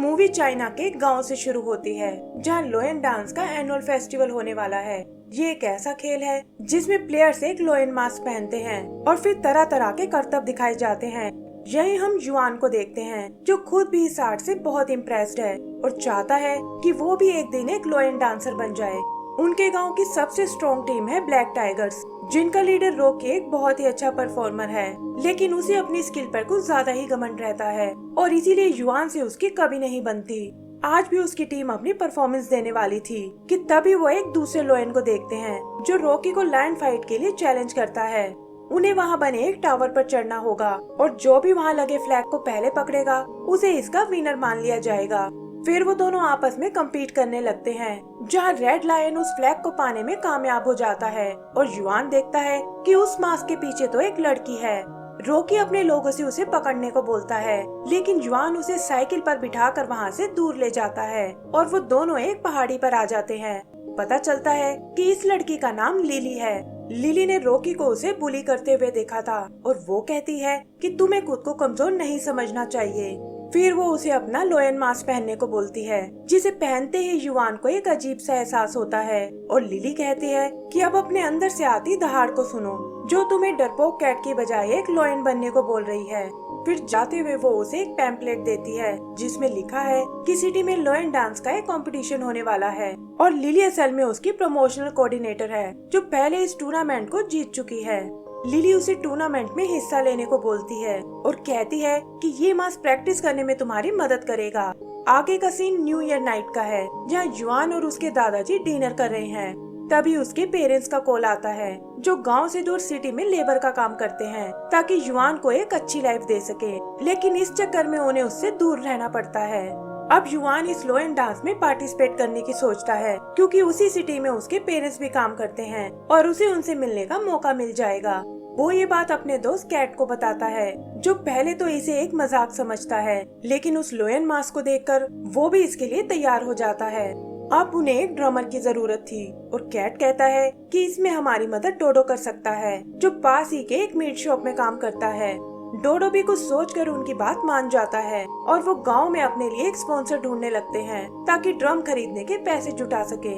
Movie China के गांव से शुरू होती है, जहां लोयन डांस का एनुअल फेस्टिवल होने वाला है। ये एक ऐसा खेल है जिसमें प्लेयर्स एक लोयन मास्क पहनते हैं और फिर तरह तरह के करतब दिखाए जाते हैं। यही हम युआन को देखते हैं, जो खुद भी इस आर्ट से बहुत इम्प्रेस्ड है और चाहता है कि वो भी एक दिन एक लोयन डांसर बन जाए। उनके गांव की सबसे स्ट्रॉन्ग टीम है ब्लैक टाइगर्स, जिनका लीडर रॉकी एक बहुत ही अच्छा परफॉर्मर है, लेकिन उसे अपनी स्किल पर कुछ ज्यादा ही घमंड रहता है और इसीलिए युआन से उसकी कभी नहीं बनती। आज भी उसकी टीम अपनी परफॉर्मेंस देने वाली थी कि तभी वो एक दूसरे लोयन को देखते हैं, जो रॉकी को लैंड फाइट के लिए चैलेंज करता है। उन्हें वहाँ बने एक टावर पर चढ़ना होगा और जो भी वहाँ लगे फ्लैग को पहले पकड़ेगा उसे इसका विनर मान लिया जाएगा। फिर वो दोनों आपस में कम्पीट करने लगते हैं, जहाँ रेड लायन उस फ्लैग को पाने में कामयाब हो जाता है और युआन देखता है कि उस मास्क के पीछे तो एक लड़की है। रॉकी अपने लोगों से उसे पकड़ने को बोलता है, लेकिन युआन उसे साइकिल पर बिठाकर वहाँ से दूर ले जाता है और वो दोनों एक पहाड़ी पर आ जाते हैं। पता चलता है कि इस लड़की का नाम लिली है। लिली ने रॉकी को उसे बुली करते हुए देखा था और वो कहती है कि तुम्हें खुद को कमजोर नहीं समझना चाहिए। फिर वो उसे अपना लोयन मास्क पहनने को बोलती है, जिसे पहनते ही युआन को एक अजीब सा एहसास होता है और लिली कहती है कि अब अपने अंदर से आती दहाड़ को सुनो, जो तुम्हें डरपोक कैट की बजाय एक लोयन बनने को बोल रही है। फिर जाते हुए वो उसे एक पैम्पलेट देती है, जिसमें लिखा है कि सिटी में लोयन डांस का एक कंपटीशन होने वाला है और लिली असल में उसकी प्रमोशनल कोऑर्डिनेटर है, जो पहले इस टूर्नामेंट को जीत चुकी है। लिली उसे टूर्नामेंट में हिस्सा लेने को बोलती है और कहती है कि ये मास्क प्रैक्टिस करने में तुम्हारी मदद करेगा। आगे का सीन न्यू ईयर नाइट का है, जहाँ युआन और उसके दादाजी डिनर कर रहे हैं। तभी उसके पेरेंट्स का कॉल आता है, जो गांव से दूर सिटी में लेबर का काम करते हैं, ताकि युआन को एक अच्छी लाइफ दे सके, लेकिन इस चक्कर में उन्हें उससे दूर रहना पड़ता है। अब युआन इस लोयन डांस में पार्टिसिपेट करने की सोचता है, क्योंकि उसी सिटी में उसके पेरेंट्स भी काम करते हैं और उसे उनसे मिलने का मौका मिल जाएगा। वो ये बात अपने दोस्त कैट को बताता है, जो पहले तो इसे एक मजाक समझता है, लेकिन उस लोयन मास्क को देखकर वो भी इसके लिए तैयार हो जाता है। अब उन्हें एक ड्रमर की जरूरत थी और कैट कहता है कि इसमें हमारी मदद डोडो कर सकता है, जो पास ही के एक मीट शॉप में काम करता है। डोडो भी कुछ सोचकर उनकी बात मान जाता है और वो गांव में अपने लिए एक स्पॉन्सर ढूंढने लगते हैं, ताकि ड्रम खरीदने के पैसे जुटा सके।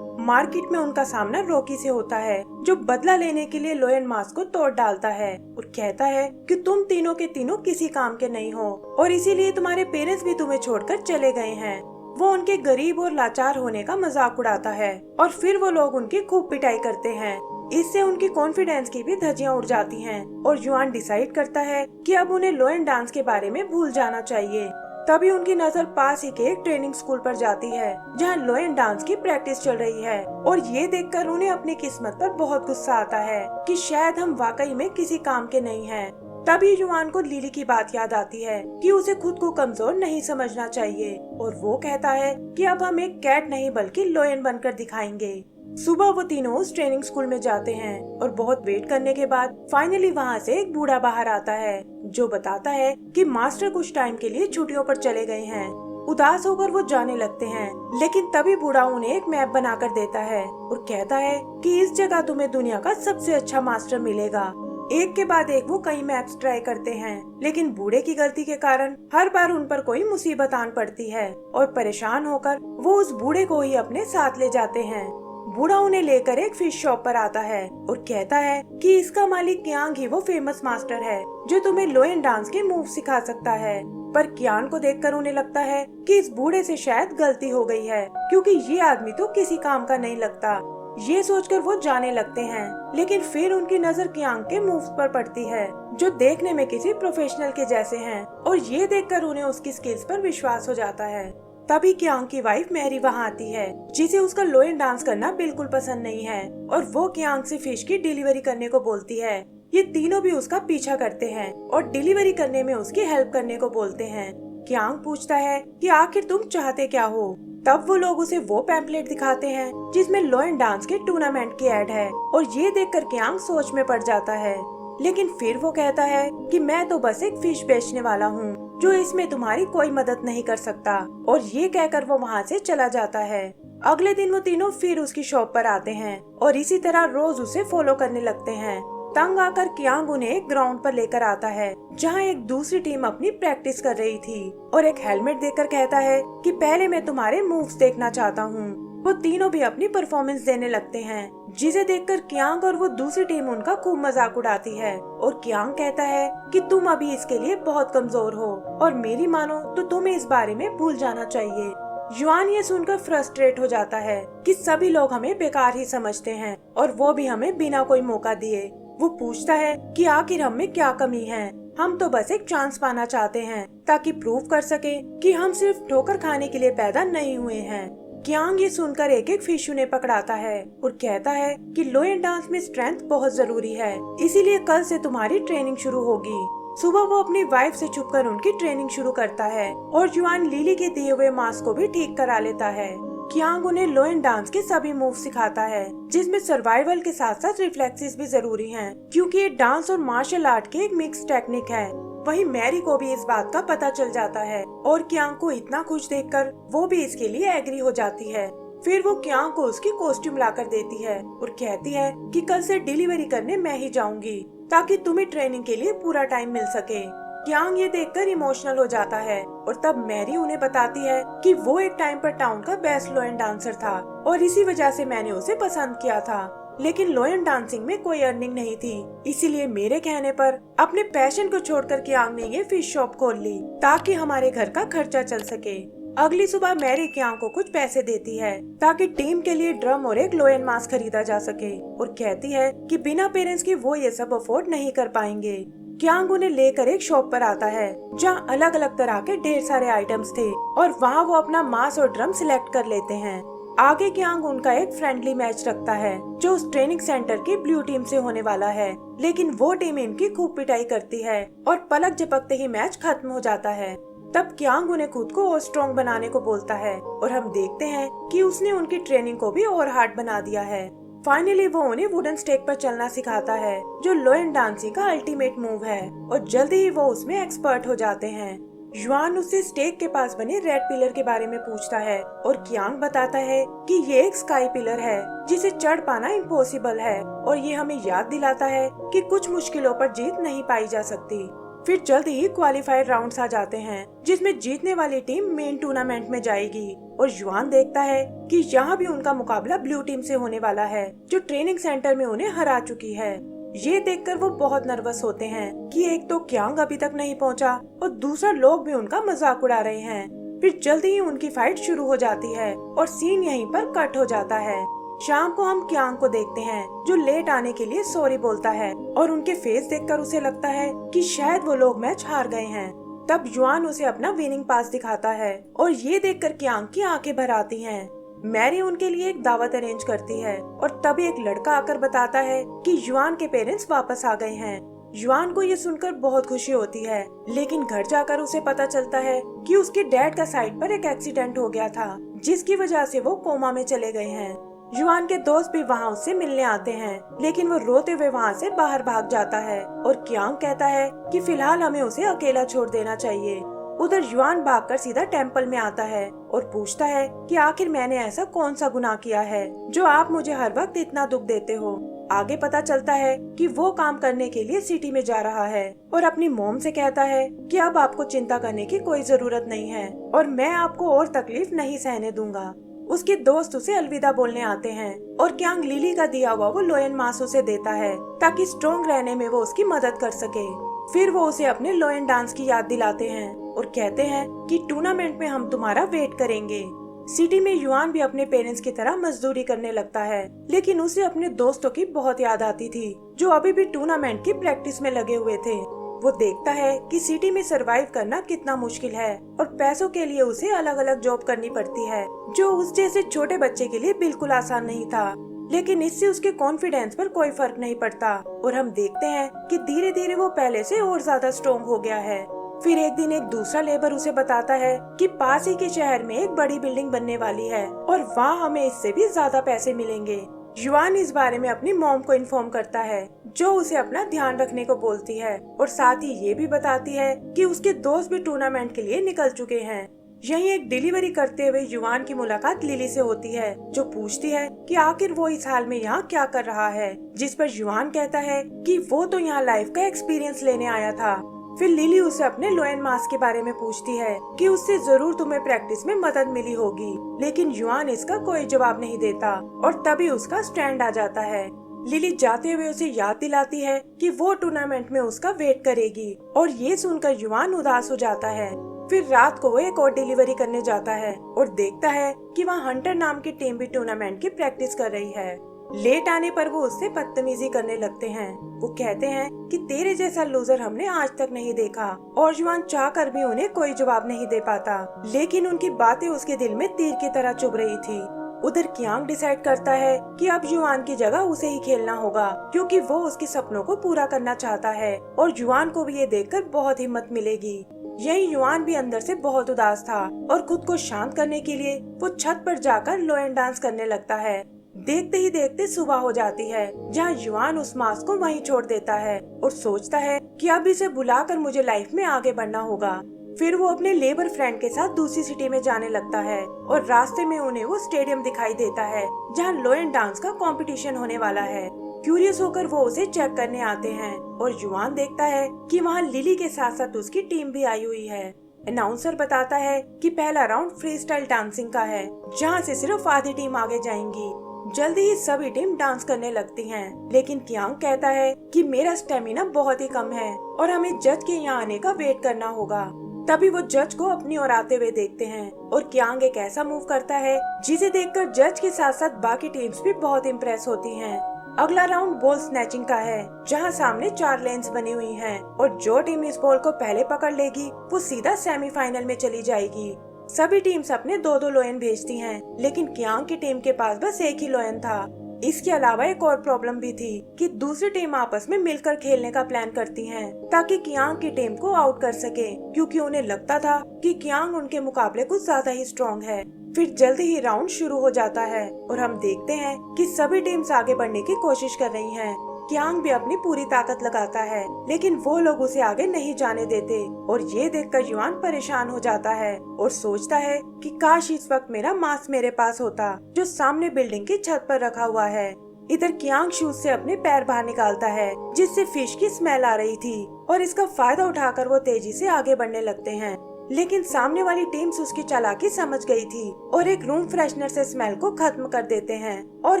मार्केट में उनका सामना रॉकी से होता है, जो बदला लेने के लिए लोयन मास्क को तोड़ डालता है और कहता है कि तुम तीनों के तीनों किसी काम के नहीं हो और इसीलिए तुम्हारे पेरेंट्स भी तुम्हें छोड़कर चले गए हैं। वो उनके गरीब और लाचार होने का मजाक उड़ाता है और फिर वो लोग उनकी खूब पिटाई करते हैं। इससे उनकी कॉन्फिडेंस की भी धज्जियां उड़ जाती हैं और युआन डिसाइड करता है कि अब उन्हें लोयन डांस के बारे में भूल जाना चाहिए। तभी उनकी नजर पास ही के एक ट्रेनिंग स्कूल पर जाती है, जहां लोयन डांस की प्रैक्टिस चल रही है और ये देखकर उन्हें अपनी किस्मत पर बहुत गुस्सा आता है कि शायद हम वाकई में किसी काम के नहीं हैं। तभी युआन को लिली की बात याद आती है कि उसे खुद को कमजोर नहीं समझना चाहिए और वो कहता है कि अब हम एक कैट नहीं बल्कि लोयन बनकर दिखाएंगे। सुबह वो तीनों उस ट्रेनिंग स्कूल में जाते हैं और बहुत वेट करने के बाद फाइनली वहाँ से एक बूढ़ा बाहर आता है, जो बताता है कि मास्टर कुछ टाइम के लिए छुट्टियों पर चले गए हैं। उदास होकर वो जाने लगते हैं, लेकिन तभी बूढ़ा उन्हें एक मैप बनाकर देता है और कहता है कि इस जगह तुम्हें दुनिया का सबसे अच्छा मास्टर मिलेगा। एक के बाद एक वो कई मैप्स ट्राई करते हैं, लेकिन बूढ़े की गलती के कारण हर बार उन पर कोई मुसीबत आन पड़ती है और परेशान होकर वो उस बूढ़े को ही अपने साथ ले जाते हैं। बूढ़ा उन्हें लेकर एक फिश शॉप पर आता है और कहता है कि इसका मालिक कियांग ही वो फेमस मास्टर है, जो तुम्हें लोयन डांस के मूव सिखा सकता है। पर कियान को देखकर उन्हें लगता है कि इस बूढ़े से शायद गलती हो गई है, क्योंकि ये आदमी तो किसी काम का नहीं लगता। ये सोचकर वो जाने लगते हैं, लेकिन फिर उनकी नजर कियांग के मूव्स पर पड़ती है, जो देखने में किसी प्रोफेशनल के जैसे हैं और ये देखकर उन्हें उसकी स्किल्स पर विश्वास हो जाता है। तभी कियांग की वाइफ मैरी वहाँ आती है, जिसे उसका लोयन डांस करना बिल्कुल पसंद नहीं है और वो कियांग से फिश की डिलीवरी करने को बोलती है। ये तीनों भी उसका पीछा करते हैं और डिलीवरी करने में उसकी हेल्प करने को बोलते हैं। कियांग पूछता है कि आखिर तुम चाहते क्या हो। तब वो लोग उसे वो पैम्पलेट दिखाते हैं, जिसमें लोयन डांस के टूर्नामेंट की एड है और ये देखकर कियांग सोच में पड़ जाता है। लेकिन फिर वो कहता है कि मैं तो बस एक फिश बेचने वाला हूँ, जो इसमें तुम्हारी कोई मदद नहीं कर सकता, और ये कहकर वो वहाँ से चला जाता है। अगले दिन वो तीनों फिर उसकी शॉप पर आते हैं और इसी तरह रोज उसे फॉलो करने लगते हैं। तंग आकर कियांग उन्हें एक ग्राउंड पर लेकर आता है जहाँ एक दूसरी टीम अपनी प्रैक्टिस कर रही थी और एक हेलमेट देकर कहता है कि पहले मैं तुम्हारे मूव्स देखना चाहता हूँ। वो तीनों भी अपनी परफॉर्मेंस देने लगते हैं, जिसे देखकर कियांग और वो दूसरी टीम उनका खूब मजाक उड़ाती है और कियांग कहता है कि तुम अभी इसके लिए बहुत कमजोर हो और मेरी मानो तो तुम्हें इस बारे में भूल जाना चाहिए। युआन ये सुनकर फ्रस्ट्रेट हो जाता है कि सभी लोग हमें बेकार ही समझते हैं और वो भी हमें बिना कोई मौका दिए। वो पूछता है कि आखिर हम में क्या कमी है, हम तो बस एक चांस पाना चाहते हैं ताकि प्रूव कर सके कि हम सिर्फ ठोकर खाने के लिए पैदा नहीं हुए हैं। कियांग ये सुनकर एक एक फिश उन्हें पकड़ाता है और कहता है कि लोयन डांस में स्ट्रेंथ बहुत जरूरी है, इसीलिए कल से तुम्हारी ट्रेनिंग शुरू होगी। सुबह वो अपनी वाइफ से छुपकर उनकी ट्रेनिंग शुरू करता है और युआन लिली के दिए हुए मास्क को भी ठीक करा लेता है। कियांग उन्हें लोयन डांस के सभी मूव सिखाता है, जिसमें सर्वाइवल के साथ साथ रिफ्लेक्सेस भी जरूरी हैं, क्योंकि ये डांस और मार्शल आर्ट की एक मिक्स टेक्निक है। वहीं मैरी को भी इस बात का पता चल जाता है और कियांग को इतना खुश देखकर वो भी इसके लिए एग्री हो जाती है। फिर वो कियांग को उसकी कॉस्ट्यूम लाकर देती है और कहती है कि कल से डिलीवरी करने मैं ही जाऊंगी ताकि तुम्हें ट्रेनिंग के लिए पूरा टाइम मिल सके। कियांग ये देखकर इमोशनल हो जाता है और तब मैरी उन्हें बताती है कि वो एक टाइम पर टाउन का बेस्ट लोयन डांसर था और इसी वजह से मैंने उसे पसंद किया था, लेकिन लोयन डांसिंग में कोई अर्निंग नहीं थी, इसीलिए मेरे कहने पर अपने पैशन को छोड़कर कियांग ने ये फिश शॉप खोल ली ताकि हमारे घर का खर्चा चल सके। अगली सुबह मैरी कियांग को कुछ पैसे देती है ताकि टीम के लिए ड्रम और एक लोयन मास्क खरीदा जा सके और कहती है कि बिना पेरेंट्स के वो ये सब अफोर्ड नहीं कर पाएंगे। कियांग उन्हें लेकर एक शॉप पर आता है जहाँ अलग अलग तरह के ढेर सारे आइटम्स थे और वहाँ वो अपना मास्क और ड्रम सिलेक्ट कर लेते हैं। आगे कियांग उनका एक फ्रेंडली मैच रखता है जो उस ट्रेनिंग सेंटर की ब्लू टीम से होने वाला है, लेकिन वो टीम इनकी खूब पिटाई करती है और पलक झपकते ही मैच खत्म हो जाता है। तब कियांग उन्हें खुद को और स्ट्रॉन्ग बनाने को बोलता है और हम देखते हैं कि उसने उनकी ट्रेनिंग को भी और हार्ड बना दिया है। फाइनली वो उन्हें वुडन स्टेक पर चलना सिखाता है जो लोयन डांसिंग का अल्टीमेट मूव है और जल्दी ही वो उसमें एक्सपर्ट हो जाते हैं। युआन उससे स्टेक के पास बने रेड पिलर के बारे में पूछता है और कियांग बताता है कि ये एक स्काई पिलर है जिसे चढ़ पाना इम्पॉसिबल है और ये हमें याद दिलाता है कि कुछ मुश्किलों पर जीत नहीं पाई जा सकती। फिर जल्द ही क्वालिफाइड राउंड्स आ जाते हैं जिसमें जीतने वाली टीम मेन टूर्नामेंट में जाएगी और युआन देखता है कि यहाँ भी उनका मुकाबला ब्लू टीम से होने वाला है जो ट्रेनिंग सेंटर में उन्हें हरा चुकी है। ये देखकर वो बहुत नर्वस होते हैं कि एक तो कियांग अभी तक नहीं पहुंचा और दूसरा लोग भी उनका मजाक उड़ा रहे हैं। फिर जल्दी ही उनकी फाइट शुरू हो जाती है और सीन यहीं पर कट हो जाता है। शाम को हम कियांग को देखते हैं जो लेट आने के लिए सॉरी बोलता है और उनके फेस देखकर उसे लगता है कि शायद वो लोग मैच हार गए हैं। तब युआन उसे अपना विनिंग पास दिखाता है और ये देखकर कियांग की आंखें भर आती हैं। मैरी उनके लिए एक दावत अरेंज करती है और तभी एक लड़का आकर बताता है कि युआन के पेरेंट्स वापस आ गए हैं। युआन को ये सुनकर बहुत खुशी होती है, लेकिन घर जाकर उसे पता चलता है कि उसके डैड का साइट पर एक एक्सीडेंट हो गया था जिसकी वजह से वो कोमा में चले गए हैं। युआन के दोस्त भी वहाँ उससे मिलने आते हैं, लेकिन वो रोते हुए वहाँ से बाहर भाग जाता है और कियांग कहता है कि फिलहाल हमें उसे अकेला छोड़ देना चाहिए। उधर युआन भागकर सीधा टेम्पल में आता है और पूछता है कि आखिर मैंने ऐसा कौन सा गुनाह किया है जो आप मुझे हर वक्त इतना दुख देते हो। आगे पता चलता है कि वो काम करने के लिए सिटी में जा रहा है और अपनी मॉम से कहता है कि अब आपको चिंता करने की कोई जरूरत नहीं है और मैं आपको और तकलीफ नहीं सहने दूंगा। उसके दोस्त उसे अलविदा बोलने आते हैं और कियांग लिली का दिया हुआ वो लोयन मास्क उसे देता है ताकि स्ट्रॉन्ग रहने में वो उसकी मदद कर सके। फिर वो उसे अपने लोयन डांस की याद दिलाते हैं और कहते हैं कि टूर्नामेंट में हम तुम्हारा वेट करेंगे। सिटी में युआन भी अपने पेरेंट्स की तरह मजदूरी करने लगता है, लेकिन उसे अपने दोस्तों की बहुत याद आती थी जो अभी भी टूर्नामेंट की प्रैक्टिस में लगे हुए थे। वो देखता है कि सिटी में सरवाइव करना कितना मुश्किल है और पैसों के लिए उसे अलग अलग जॉब करनी पड़ती है जो उस जैसे छोटे बच्चे के लिए बिल्कुल आसान नहीं था, लेकिन इससे उसके कॉन्फिडेंस पर कोई फर्क नहीं पड़ता और हम देखते हैं कि धीरे धीरे वो पहले से और ज्यादा स्ट्रॉन्ग हो गया है। फिर एक दिन एक दूसरा लेबर उसे बताता है कि पास ही के शहर में एक बड़ी बिल्डिंग बनने वाली है और वहाँ हमें इससे भी ज्यादा पैसे मिलेंगे। युआन इस बारे में अपनी मॉम को इन्फॉर्म करता है जो उसे अपना ध्यान रखने को बोलती है और साथ ही ये भी बताती है कि उसके दोस्त भी टूर्नामेंट के लिए निकल चुके हैं। यही एक डिलीवरी करते हुए युवान की मुलाकात लिली से होती है, जो पूछती है कि आखिर वो इस हाल में यहाँ क्या कर रहा है, जिस पर युवान कहता है कि वो तो यहाँ लाइफ का एक्सपीरियंस लेने आया था। फिर लिली उसे अपने लोएन मास्क के बारे में पूछती है कि उससे जरूर तुम्हें प्रैक्टिस में मदद मिली होगी, लेकिन युआन इसका कोई जवाब नहीं देता और तभी उसका स्टैंड आ जाता है। लिली जाते हुए उसे याद दिलाती है कि वो टूर्नामेंट में उसका वेट करेगी और ये सुनकर युआन उदास हो जाता है। फिर रात को वो एक और डिलीवरी करने जाता है और देखता है कि वहाँ हंटर नाम की टीम भी टूर्नामेंट की प्रैक्टिस कर रही है। लेट आने पर वो उससे बदतमीजी करने लगते हैं। वो कहते हैं कि तेरे जैसा लूजर हमने आज तक नहीं देखा, और युआन चाह कर भी उन्हें कोई जवाब नहीं दे पाता, लेकिन उनकी बातें उसके दिल में तीर की तरह चुभ रही थी। उधर कियांग डिसाइड करता है कि अब युआन की जगह उसे ही खेलना होगा, क्योंकि वो उसके सपनों को पूरा करना चाहता है और युआन को भी ये देखकर बहुत हिम्मत मिलेगी। यही युआन भी अंदर से बहुत उदास था और खुद को शांत करने के लिए वो छत पर जाकर लोएन डांस करने लगता है। देखते ही देखते सुबह हो जाती है, जहाँ युआन उस मास्क को वहीं छोड़ देता है और सोचता है कि अब इसे बुलाकर मुझे लाइफ में आगे बढ़ना होगा। फिर वो अपने लेबर फ्रेंड के साथ दूसरी सिटी में जाने लगता है और रास्ते में उन्हें वो स्टेडियम दिखाई देता है जहाँ लोएन डांस का कंपटीशन होने वाला है। क्यूरियस होकर वो उसे चेक करने आते हैं और युआन देखता है कि वहाँ लिली के साथ साथ उसकी टीम भी आई हुई है। अनाउंसर बताता है कि पहला राउंड फ्री स्टाइल डांसिंग का है, जहाँ से सिर्फ आधी टीम आगे जाएंगी। जल्दी ही सभी टीम डांस करने लगती हैं, लेकिन कियांग कहता है कि मेरा स्टेमिना बहुत ही कम है और हमें जज के यहाँ आने का वेट करना होगा। तभी वो जज को अपनी ओर आते हुए देखते हैं और कियांग एक ऐसा मूव करता है जिसे देखकर जज के साथ साथ बाकी टीम्स भी बहुत इम्प्रेस होती हैं। अगला राउंड बॉल स्नैचिंग का है, जहां सामने 4 लेन्स बनी हुई हैं और जो टीम इस बॉल को पहले पकड़ लेगी वो सीधा सेमीफाइनल में चली जाएगी। सभी टीम्स अपने 2-2 लोएन भेजती हैं, लेकिन कियांग की टीम के पास बस एक ही लोएन था। इसके अलावा एक और प्रॉब्लम भी थी कि दूसरी टीम आपस में मिलकर खेलने का प्लान करती हैं, ताकि कियांग की टीम को आउट कर सके, क्योंकि उन्हें लगता था कि कियांग उनके मुकाबले कुछ ज्यादा ही स्ट्रॉन्ग है। फिर जल्दी ही राउंड शुरू हो जाता है और हम देखते हैं कि सभी टीम्स आगे बढ़ने की कोशिश कर रही हैं। कियांग भी अपनी पूरी ताकत लगाता है, लेकिन वो लोग उसे आगे नहीं जाने देते और ये देखकर युआन परेशान हो जाता है और सोचता है कि काश इस वक्त मेरा मास्क मेरे पास होता, जो सामने बिल्डिंग की छत पर रखा हुआ है। इधर कियांग शूज से अपने पैर बाहर निकालता है, जिससे फिश की स्मेल आ रही थी, और इसका फायदा उठाकर वो तेजी से आगे बढ़ने लगते हैं। लेकिन सामने वाली टीम्स उसकी चालाकी समझ गई थी और एक रूम फ्रेशनर से स्मेल को खत्म कर देते हैं और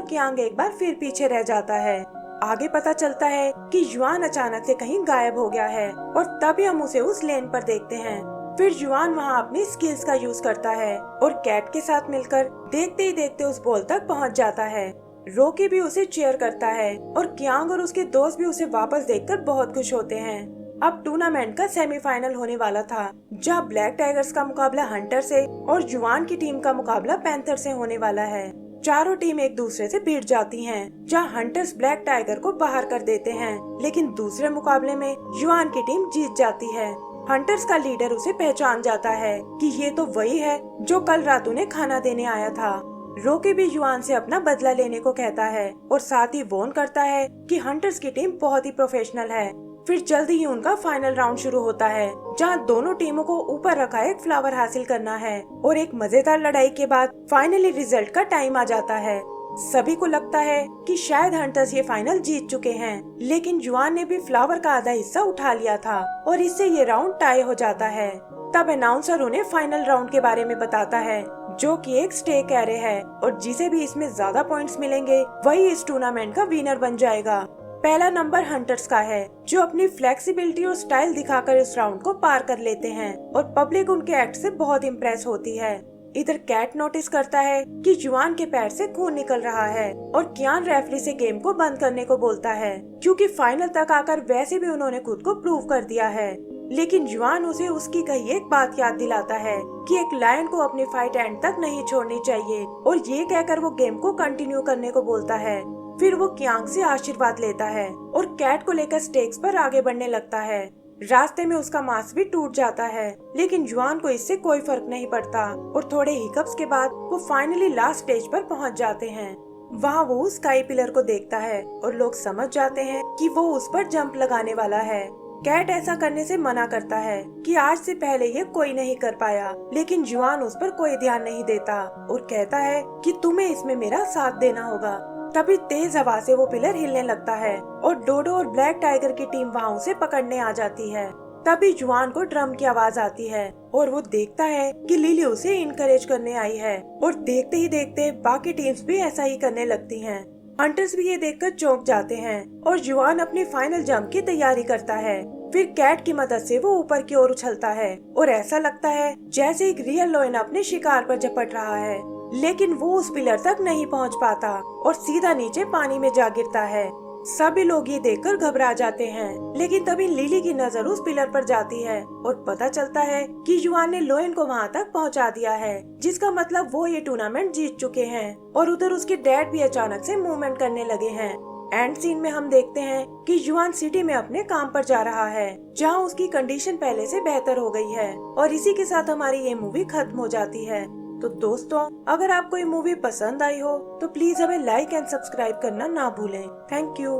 कियांग एक बार फिर पीछे रह जाता है। आगे पता चलता है कि युआन अचानक से कहीं गायब हो गया है और तभी हम उसे उस लेन पर देखते हैं। फिर युआन वहाँ अपनी स्किल्स का यूज करता है और कैट के साथ मिलकर देखते ही देखते उस बॉल तक पहुँच जाता है। रोकी भी उसे चीयर करता है और कियांग और उसके दोस्त भी उसे वापस देखकर बहुत खुश होते हैं। अब टूर्नामेंट का सेमीफाइनल होने वाला था, जहां ब्लैक टाइगर्स का मुकाबला हंटर से और युआन की टीम का मुकाबला पैंथर से होने वाला है। चारों टीम एक दूसरे से भिड़ जाती हैं, जहां हंटर्स ब्लैक टाइगर को बाहर कर देते हैं, लेकिन दूसरे मुकाबले में युआन की टीम जीत जाती है। हंटर्स का लीडर उसे पहचान जाता है कि ये तो वही है जो कल रात उन्हें खाना देने आया था। रोकी भी युआन से अपना बदला लेने को कहता है और साथ ही वॉर्न करता है कि हंटर्स की टीम बहुत ही प्रोफेशनल है। फिर जल्दी ही उनका फाइनल राउंड शुरू होता है, जहां दोनों टीमों को ऊपर रखा एक फ्लावर हासिल करना है और एक मजेदार लड़ाई के बाद फाइनली रिजल्ट का टाइम आ जाता है। सभी को लगता है कि शायद हंटर्स ये फाइनल जीत चुके हैं, लेकिन युआन ने भी फ्लावर का आधा हिस्सा उठा लिया था और इससे ये राउंड टाई हो जाता है। तब अनाउंसर उन्हें फाइनल राउंड के बारे में बताता है, जो कि एक स्टेक एरे है और जिसे भी इसमें ज्यादा पॉइंट्स मिलेंगे वही इस टूर्नामेंट का विनर बन जाएगा। पहला नंबर हंटर्स का है, जो अपनी फ्लेक्सिबिलिटी और स्टाइल दिखाकर इस राउंड को पार कर लेते हैं और पब्लिक उनके एक्ट से बहुत इम्प्रेस होती है। इधर कैट नोटिस करता है कि युआन के पैर से खून निकल रहा है और कियान रेफरी से गेम को बंद करने को बोलता है, क्योंकि फाइनल तक आकर वैसे भी उन्होंने खुद को प्रूव कर दिया है। लेकिन युआन उसे उसकी कही एक बात याद दिलाता है कि एक लायन को अपनी फाइट एंड तक नहीं छोड़नी चाहिए, और ये कहकर वो गेम को कंटिन्यू करने को बोलता है। फिर वो कियांग से आशीर्वाद लेता है और कैट को लेकर स्टेक्स पर आगे बढ़ने लगता है। रास्ते में उसका मास्क भी टूट जाता है, लेकिन युआन को इससे कोई फर्क नहीं पड़ता और थोड़े हिकअप्स के बाद वो फाइनली लास्ट स्टेज पर पहुंच जाते हैं। वहाँ वो स्काई पिलर को देखता है और लोग समझ जाते हैं कि वो उस पर जंप लगाने वाला है। कैट ऐसा करने से मना करता है कि आज से पहले ये कोई नहीं कर पाया, लेकिन जुआन उस पर कोई ध्यान नहीं देता और कहता है कि तुम्हें इसमें मेरा साथ देना होगा। तभी तेज हवा से वो पिलर हिलने लगता है और डोडो और ब्लैक टाइगर की टीम वहाँ उसे पकड़ने आ जाती है। तभी जुआन को ड्रम की आवाज आती है और वो देखता है कि लिली उसे इनकरेज करने आई है और देखते ही देखते बाकी टीम्स भी ऐसा ही करने लगती हैं। हंटर्स भी ये देखकर चौंक जाते हैं और जुआन अपनी फाइनल जंप की तैयारी करता है। फिर कैट की मदद से वो ऊपर की ओर उछलता है और ऐसा लगता है जैसे एक रियल लायन अपने शिकार पर झपट रहा है, लेकिन वो उस पिलर तक नहीं पहुंच पाता और सीधा नीचे पानी में जा गिरता है। सभी लोग ये देखकर घबरा जाते हैं, लेकिन तभी लिली की नजर उस पिलर पर जाती है और पता चलता है कि जुआन ने लोयन को वहाँ तक पहुँचा दिया है, जिसका मतलब वो ये टूर्नामेंट जीत चुके हैं। और उधर उसके डैड भी अचानक से मूवमेंट करने लगे हैं। एंड सीन में हम देखते हैं कि जुआन सिटी में अपने काम पर जा रहा है, जहाँ उसकी कंडीशन पहले से बेहतर हो गई है। और इसी के साथ हमारी ये मूवी खत्म हो जाती है। तो दोस्तों, अगर आपको ये मूवी पसंद आई हो तो प्लीज हमें लाइक एंड सब्सक्राइब करना ना भूलें। Thank you.